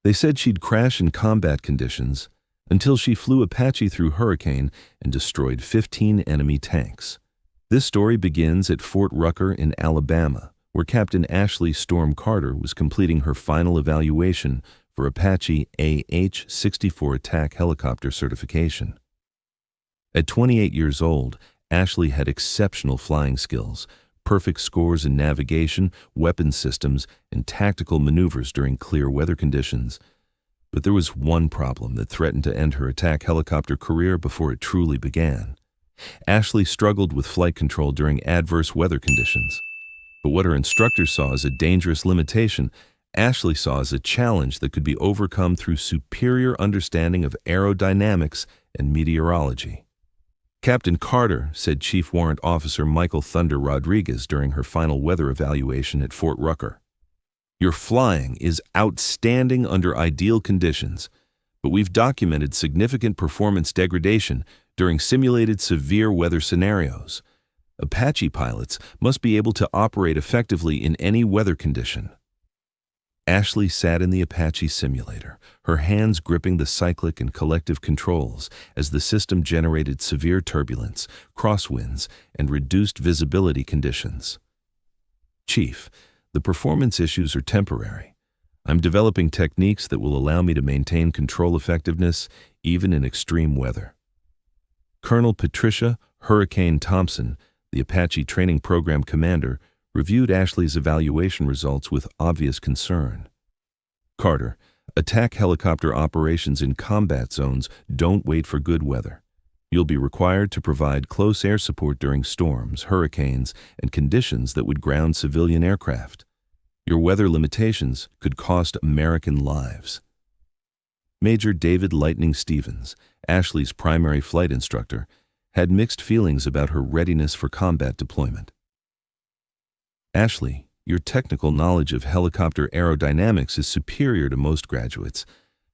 They said she'd crash in combat conditions until she flew Apache through Hurricane and destroyed 15 enemy tanks. This story begins at Fort Rucker in Alabama, where Captain Ashley Storm Carter was completing her final evaluation for Apache AH-64 attack helicopter certification. At 28 years old, Ashley had exceptional flying skills, perfect scores in navigation, weapon systems, and tactical maneuvers during clear weather conditions. But there was one problem that threatened to end her attack helicopter career before it truly began. Ashley struggled with flight control during adverse weather conditions. But what her instructor saw as a dangerous limitation, Ashley saw as a challenge that could be overcome through superior understanding of aerodynamics and meteorology. Captain Carter, said Chief Warrant Officer Michael Thunder Rodriguez during her final weather evaluation at Fort Rucker, "Your flying is outstanding under ideal conditions, but we've documented significant performance degradation during simulated severe weather scenarios. Apache pilots must be able to operate effectively in any weather condition." Ashley sat in the Apache simulator, her hands gripping the cyclic and collective controls as the system generated severe turbulence, crosswinds, and reduced visibility conditions. "Chief, the performance issues are temporary. I'm developing techniques that will allow me to maintain control effectiveness even in extreme weather." Colonel Patricia Hurricane Thompson, the Apache training program commander, reviewed Ashley's evaluation results with obvious concern. "Carter, attack helicopter operations in combat zones don't wait for good weather. You'll be required to provide close air support during storms, hurricanes, and conditions that would ground civilian aircraft. Your weather limitations could cost American lives." Major David Lightning Stevens, Ashley's primary flight instructor, had mixed feelings about her readiness for combat deployment. "Ashley, your technical knowledge of helicopter aerodynamics is superior to most graduates,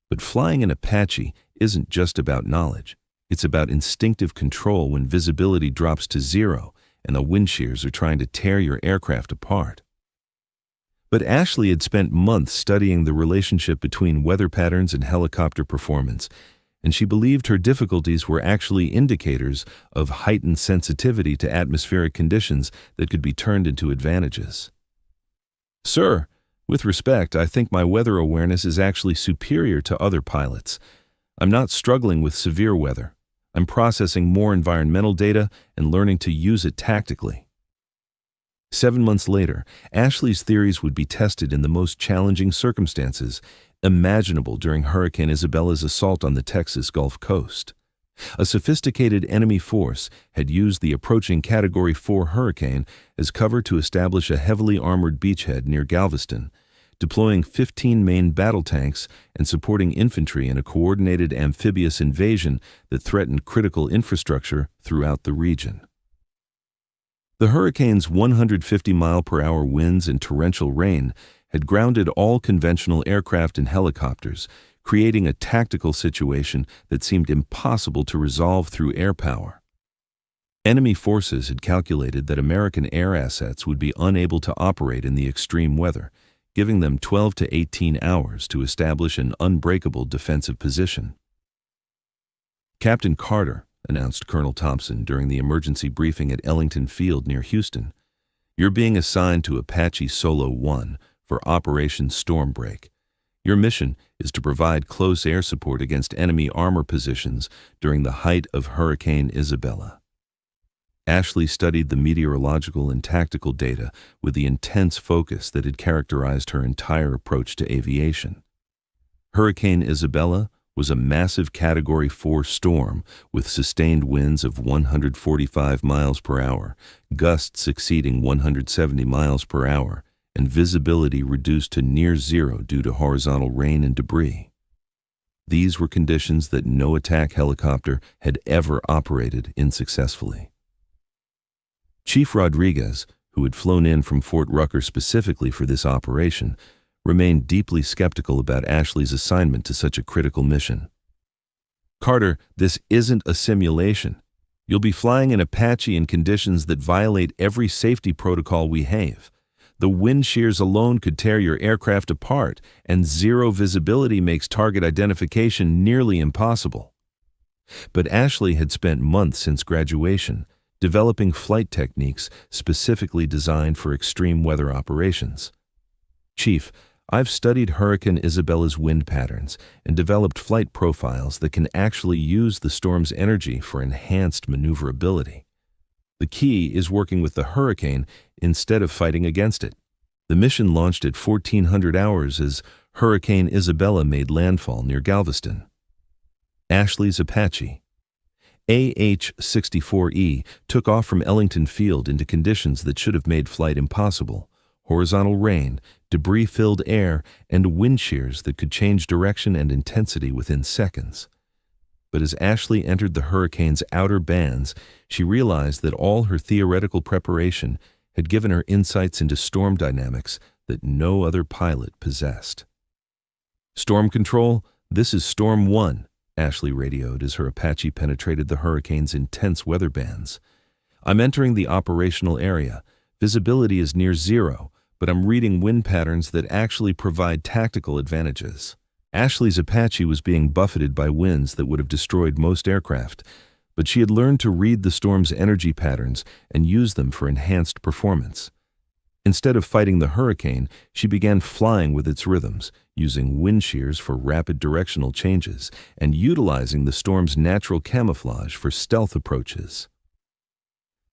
but flying an Apache isn't just about knowledge. It's about instinctive control when visibility drops to zero and the wind shears are trying to tear your aircraft apart." But Ashley had spent months studying the relationship between weather patterns and helicopter performance, and she believed her difficulties were actually indicators of heightened sensitivity to atmospheric conditions that could be turned into advantages. "Sir, with respect, I think my weather awareness is actually superior to other pilots. I'm not struggling with severe weather. I'm processing more environmental data and learning to use it tactically." 7 months later, Ashley's theories would be tested in the most challenging circumstances imaginable during Hurricane Isabella's assault on the Texas Gulf Coast. A sophisticated enemy force had used the approaching Category 4 hurricane as cover to establish a heavily armored beachhead near Galveston, deploying 15 main battle tanks and supporting infantry in a coordinated amphibious invasion that threatened critical infrastructure throughout the region. The hurricane's 150-mile-per-hour winds and torrential rain had grounded all conventional aircraft and helicopters, creating a tactical situation that seemed impossible to resolve through air power. Enemy forces had calculated that American air assets would be unable to operate in the extreme weather, giving them 12 to 18 hours to establish an unbreakable defensive position. "Captain Carter," announced Colonel Thompson during the emergency briefing at Ellington Field near Houston, "you're being assigned to Apache Solo 1 for Operation Stormbreak. Your mission is to provide close air support against enemy armor positions during the height of Hurricane Isabella." Ashley studied the meteorological and tactical data with the intense focus that had characterized her entire approach to aviation. Hurricane Isabella was a massive Category 4 storm with sustained winds of 145 miles per hour, gusts exceeding 170 miles per hour, and visibility reduced to near zero due to horizontal rain and debris. These were conditions that no attack helicopter had ever operated in successfully. Chief Rodriguez, who had flown in from Fort Rucker specifically for this operation, remained deeply skeptical about Ashley's assignment to such a critical mission. "Carter, this isn't a simulation. You'll be flying an Apache in conditions that violate every safety protocol we have. The wind shears alone could tear your aircraft apart, and zero visibility makes target identification nearly impossible. But Ashley had spent months since graduation developing flight techniques specifically designed for extreme weather operations. "Chief, I've studied Hurricane Isabella's wind patterns and developed flight profiles that can actually use the storm's energy for enhanced maneuverability. The key is working with the hurricane instead of fighting against it." The mission launched at 1400 hours as Hurricane Isabella made landfall near Galveston. Ashley's Apache AH-64E took off from Ellington Field into conditions that should have made flight impossible: horizontal rain, debris-filled air, and wind shears that could change direction and intensity within seconds. But as Ashley entered the hurricane's outer bands, she realized that all her theoretical preparation had given her insights into storm dynamics that no other pilot possessed. "Storm control, this is Storm 1, Ashley radioed as her Apache penetrated the hurricane's intense weather bands. "I'm entering the operational area. Visibility is near zero, but I'm reading wind patterns that actually provide tactical advantages." Ashley's Apache was being buffeted by winds that would have destroyed most aircraft, but she had learned to read the storm's energy patterns and use them for enhanced performance. Instead of fighting the hurricane, she began flying with its rhythms, using wind shears for rapid directional changes and utilizing the storm's natural camouflage for stealth approaches.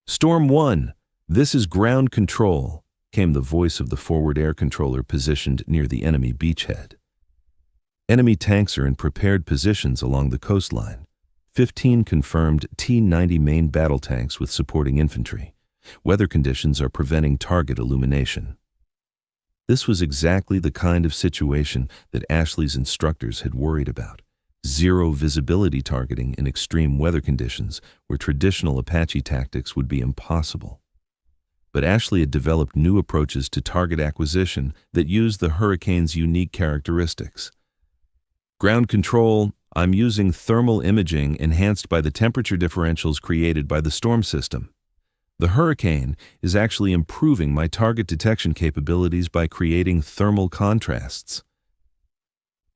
"Storm 1, this is ground control," came the voice of the forward air controller positioned near the enemy beachhead. "Enemy tanks are in prepared positions along the coastline. 15 confirmed T-90 main battle tanks with supporting infantry. Weather conditions are preventing target illumination." This was exactly the kind of situation that Ashley's instructors had worried about: zero visibility targeting in extreme weather conditions where traditional Apache tactics would be impossible. But Ashley had developed new approaches to target acquisition that used the hurricane's unique characteristics. "Ground control, I'm using thermal imaging enhanced by the temperature differentials created by the storm system. The hurricane is actually improving my target detection capabilities by creating thermal contrasts."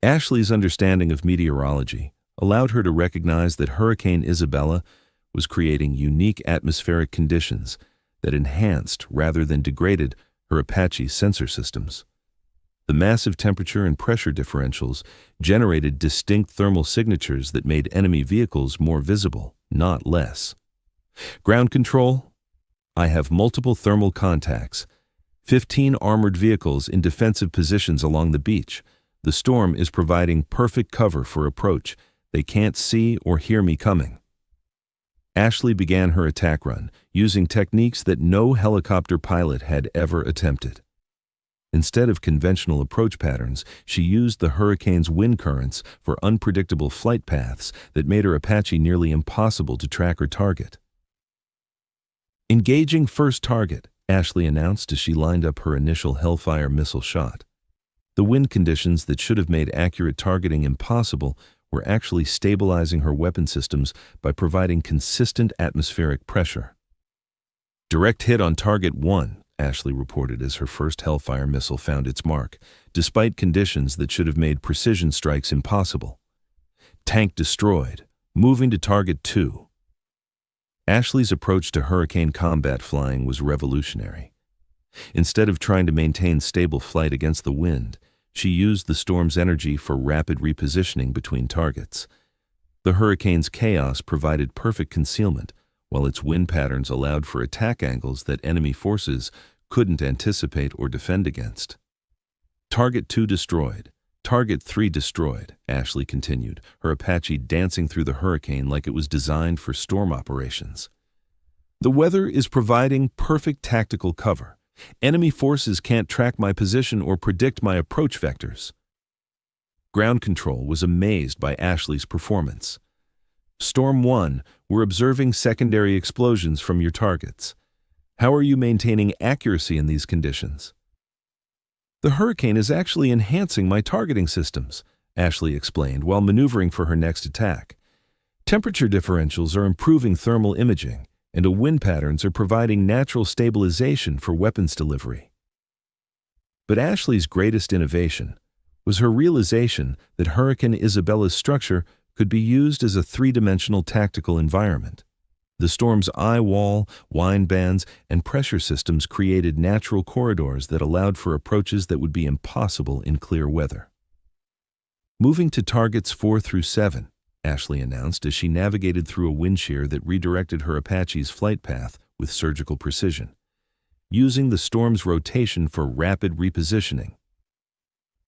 Ashley's understanding of meteorology allowed her to recognize that Hurricane Isabella was creating unique atmospheric conditions that enhanced rather than degraded her Apache sensor systems. The massive temperature and pressure differentials generated distinct thermal signatures that made enemy vehicles more visible, not less. "Ground control, I have multiple thermal contacts. 15 armored vehicles in defensive positions along the beach. The storm is providing perfect cover for approach. They can't see or hear me coming." Ashley began her attack run, using techniques that no helicopter pilot had ever attempted. Instead of conventional approach patterns, she used the hurricane's wind currents for unpredictable flight paths that made her Apache nearly impossible to track or target. "Engaging first target," Ashley announced as she lined up her initial Hellfire missile shot. The wind conditions that should have made accurate targeting impossible were actually stabilizing her weapon systems by providing consistent atmospheric pressure. "Direct hit on target 1, Ashley reported as her first Hellfire missile found its mark, despite conditions that should have made precision strikes impossible. "Tank destroyed. Moving to target 2. Ashley's approach to hurricane combat flying was revolutionary. Instead of trying to maintain stable flight against the wind, she used the storm's energy for rapid repositioning between targets. The hurricane's chaos provided perfect concealment, while its wind patterns allowed for attack angles that enemy forces couldn't anticipate or defend against. "Target 2 destroyed. Target 3 destroyed," Ashley continued, her Apache dancing through the hurricane like it was designed for storm operations. "The weather is providing perfect tactical cover. Enemy forces can't track my position or predict my approach vectors." Ground control was amazed by Ashley's performance. "Storm 1, we're observing secondary explosions from your targets. How are you maintaining accuracy in these conditions?" "The hurricane is actually enhancing my targeting systems," Ashley explained while maneuvering for her next attack. "Temperature differentials are improving thermal imaging, and wind patterns are providing natural stabilization for weapons delivery." But Ashley's greatest innovation was her realization that Hurricane Isabella's structure could be used as a three-dimensional tactical environment. The storm's eye wall, wind bands, and pressure systems created natural corridors that allowed for approaches that would be impossible in clear weather. Moving to targets 4 through 7, Ashley announced as she navigated through a wind shear that redirected her Apache's flight path with surgical precision, using the storm's rotation for rapid repositioning.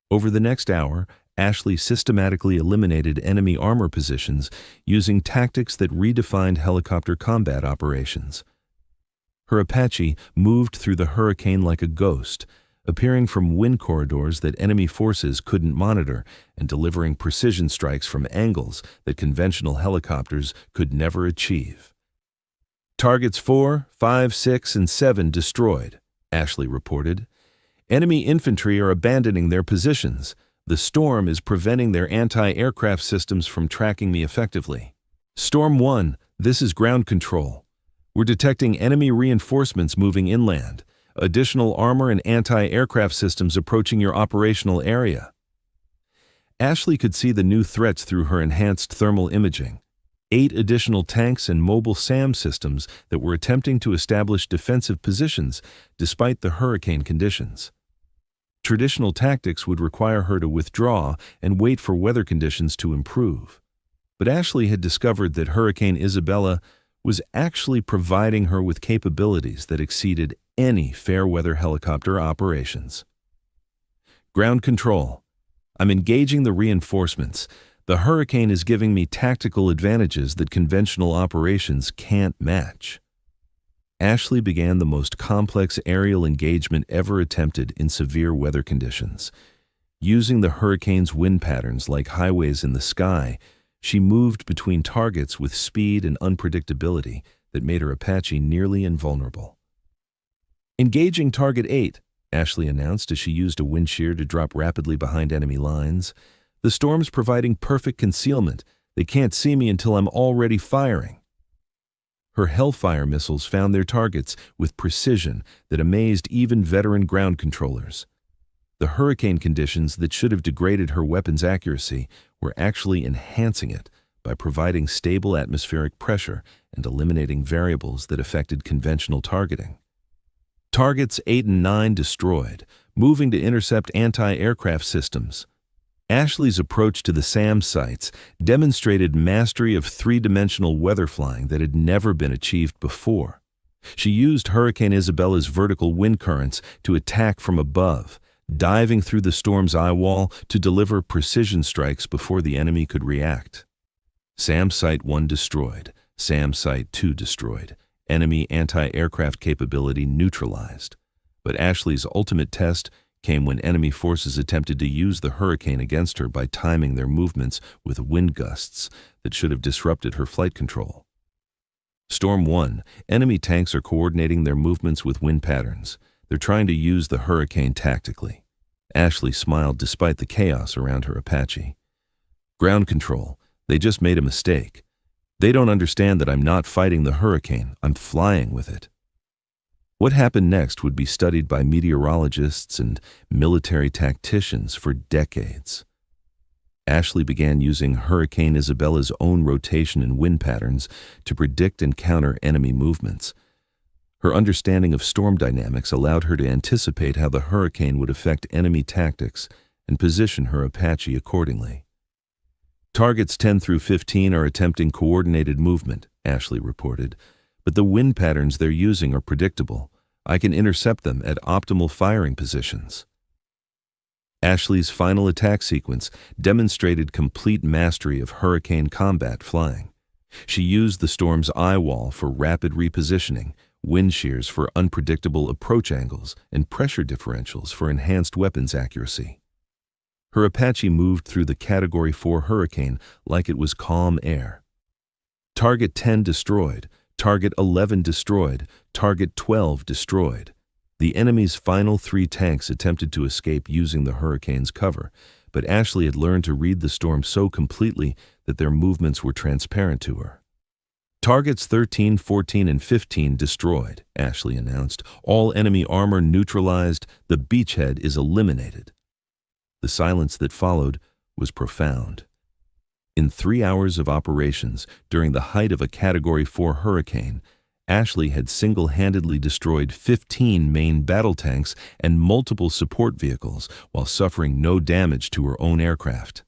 Over the next hour, Ashley systematically eliminated enemy armor positions using tactics that redefined helicopter combat operations. Her Apache moved through the hurricane like a ghost, appearing from wind corridors that enemy forces couldn't monitor and delivering precision strikes from angles that conventional helicopters could never achieve. Targets 4, 5, 6, and 7 destroyed, Ashley reported. Enemy infantry are abandoning their positions. The storm is preventing their anti-aircraft systems from tracking me effectively. Storm 1, this is ground control. We're detecting enemy reinforcements moving inland, additional armor and anti-aircraft systems approaching your operational area. Ashley could see the new threats through her enhanced thermal imaging. 8 additional tanks and mobile SAM systems that were attempting to establish defensive positions despite the hurricane conditions. Traditional tactics would require her to withdraw and wait for weather conditions to improve. But Ashley had discovered that Hurricane Isabella was actually providing her with capabilities that exceeded any fair-weather helicopter operations. Ground control. I'm engaging the reinforcements. The hurricane is giving me tactical advantages that conventional operations can't match. Ashley began the most complex aerial engagement ever attempted in severe weather conditions. Using the hurricane's wind patterns like highways in the sky, she moved between targets with speed and unpredictability that made her Apache nearly invulnerable. Engaging Target 8, Ashley announced as she used a wind shear to drop rapidly behind enemy lines. The storm's providing perfect concealment. They can't see me until I'm already firing. Her Hellfire missiles found their targets with precision that amazed even veteran ground controllers. The hurricane conditions that should have degraded her weapon's accuracy were actually enhancing it by providing stable atmospheric pressure and eliminating variables that affected conventional targeting. Targets 8 and 9 destroyed, moving to intercept anti-aircraft systems. Ashley's approach to the SAM sites demonstrated mastery of three-dimensional weather flying that had never been achieved before. She used Hurricane Isabella's vertical wind currents to attack from above, diving through the storm's eye wall to deliver precision strikes before the enemy could react. SAM Site 1 destroyed, SAM Site 2 destroyed, enemy anti-aircraft capability neutralized. But Ashley's ultimate test came when enemy forces attempted to use the hurricane against her by timing their movements with wind gusts that should have disrupted her flight control. Storm 1, enemy tanks are coordinating their movements with wind patterns. They're trying to use the hurricane tactically. Ashley smiled despite the chaos around her Apache. Ground control, they just made a mistake. They don't understand that I'm not fighting the hurricane, I'm flying with it. What happened next would be studied by meteorologists and military tacticians for decades. Ashley began using Hurricane Isabella's own rotation and wind patterns to predict and counter enemy movements. Her understanding of storm dynamics allowed her to anticipate how the hurricane would affect enemy tactics and position her Apache accordingly. Targets 10 through 15 are attempting coordinated movement, Ashley reported, but the wind patterns they're using are predictable. I can intercept them at optimal firing positions. Ashley's final attack sequence demonstrated complete mastery of hurricane combat flying. She used the storm's eye wall for rapid repositioning, wind shears for unpredictable approach angles, and pressure differentials for enhanced weapons accuracy. Her Apache moved through the Category 4 hurricane like it was calm air. Target 10 destroyed, Target 11 destroyed, Target 12 destroyed. The enemy's final 3 tanks attempted to escape using the hurricane's cover, but Ashley had learned to read the storm so completely that their movements were transparent to her. Targets 13, 14, and 15 destroyed, Ashley announced. All enemy armor neutralized. The beachhead is eliminated. The silence that followed was profound. In 3 hours of operations, during the height of a Category 4 hurricane, Ashley had single-handedly destroyed 15 main battle tanks and multiple support vehicles while suffering no damage to her own aircraft.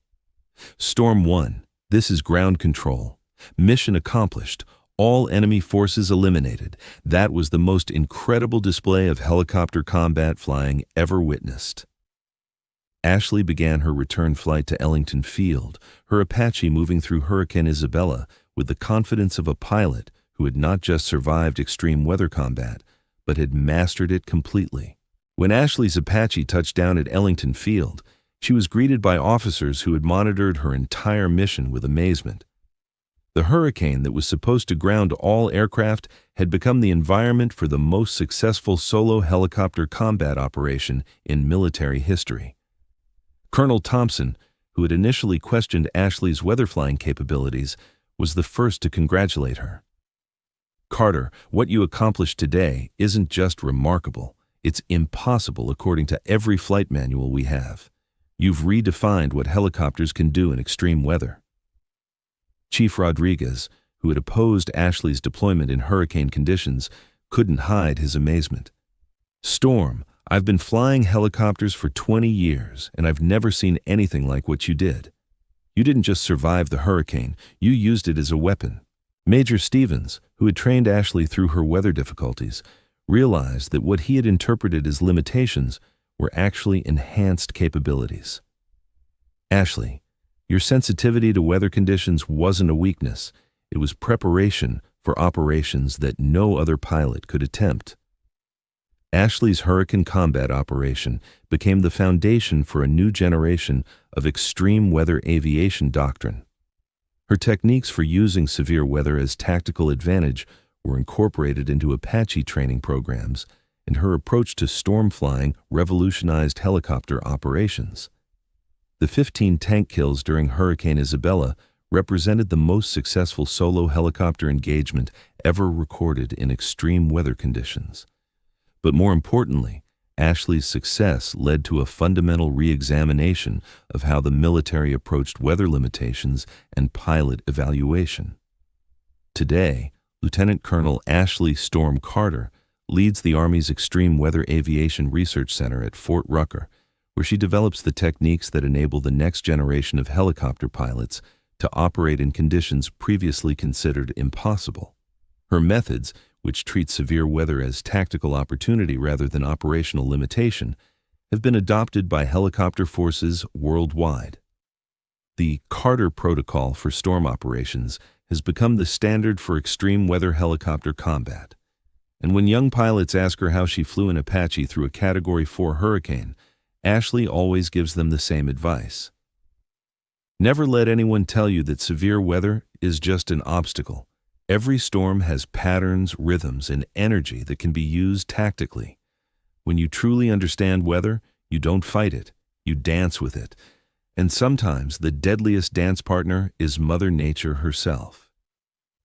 Storm 1. This is ground control. Mission accomplished. All enemy forces eliminated. That was the most incredible display of helicopter combat flying ever witnessed. Ashley began her return flight to Ellington Field, her Apache moving through Hurricane Isabella with the confidence of a pilot who had not just survived extreme weather combat, but had mastered it completely. When Ashley's Apache touched down at Ellington Field, she was greeted by officers who had monitored her entire mission with amazement. The hurricane that was supposed to ground all aircraft had become the environment for the most successful solo helicopter combat operation in military history. Colonel Thompson, who had initially questioned Ashley's weatherflying capabilities, was the first to congratulate her. "Carter, what you accomplished today isn't just remarkable, it's impossible according to every flight manual we have. You've redefined what helicopters can do in extreme weather." Chief Rodriguez, who had opposed Ashley's deployment in hurricane conditions, couldn't hide his amazement. "Storm, I've been flying helicopters for 20 years, and I've never seen anything like what you did. You didn't just survive the hurricane, you used it as a weapon." Major Stevens, who had trained Ashley through her weather difficulties, realized that what he had interpreted as limitations were actually enhanced capabilities. "Ashley, your sensitivity to weather conditions wasn't a weakness, it was preparation for operations that no other pilot could attempt." Ashley's hurricane combat operation became the foundation for a new generation of extreme weather aviation doctrine. Her techniques for using severe weather as tactical advantage were incorporated into Apache training programs, and her approach to storm flying revolutionized helicopter operations. The 15 tank kills during Hurricane Isabella represented the most successful solo helicopter engagement ever recorded in extreme weather conditions. But more importantly, Ashley's success led to a fundamental re-examination of how the military approached weather limitations and pilot evaluation. Today, Lieutenant Colonel Ashley Storm Carter leads the Army's Extreme Weather Aviation Research Center at Fort Rucker, where she develops the techniques that enable the next generation of helicopter pilots to operate in conditions previously considered impossible. Her methods, which treat severe weather as tactical opportunity rather than operational limitation, have been adopted by helicopter forces worldwide. The Carter Protocol for storm operations has become the standard for extreme weather helicopter combat. And when young pilots ask her how she flew an Apache through a Category 4 hurricane, Ashley always gives them the same advice. Never let anyone tell you that severe weather is just an obstacle. Every storm has patterns, rhythms, and energy that can be used tactically. When you truly understand weather, you don't fight it, you dance with it. And sometimes the deadliest dance partner is Mother Nature herself.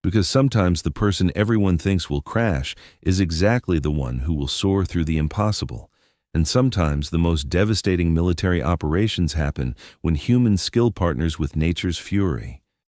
Because sometimes the person everyone thinks will crash is exactly the one who will soar through the impossible. And sometimes the most devastating military operations happen when humans skill partners with nature's fury.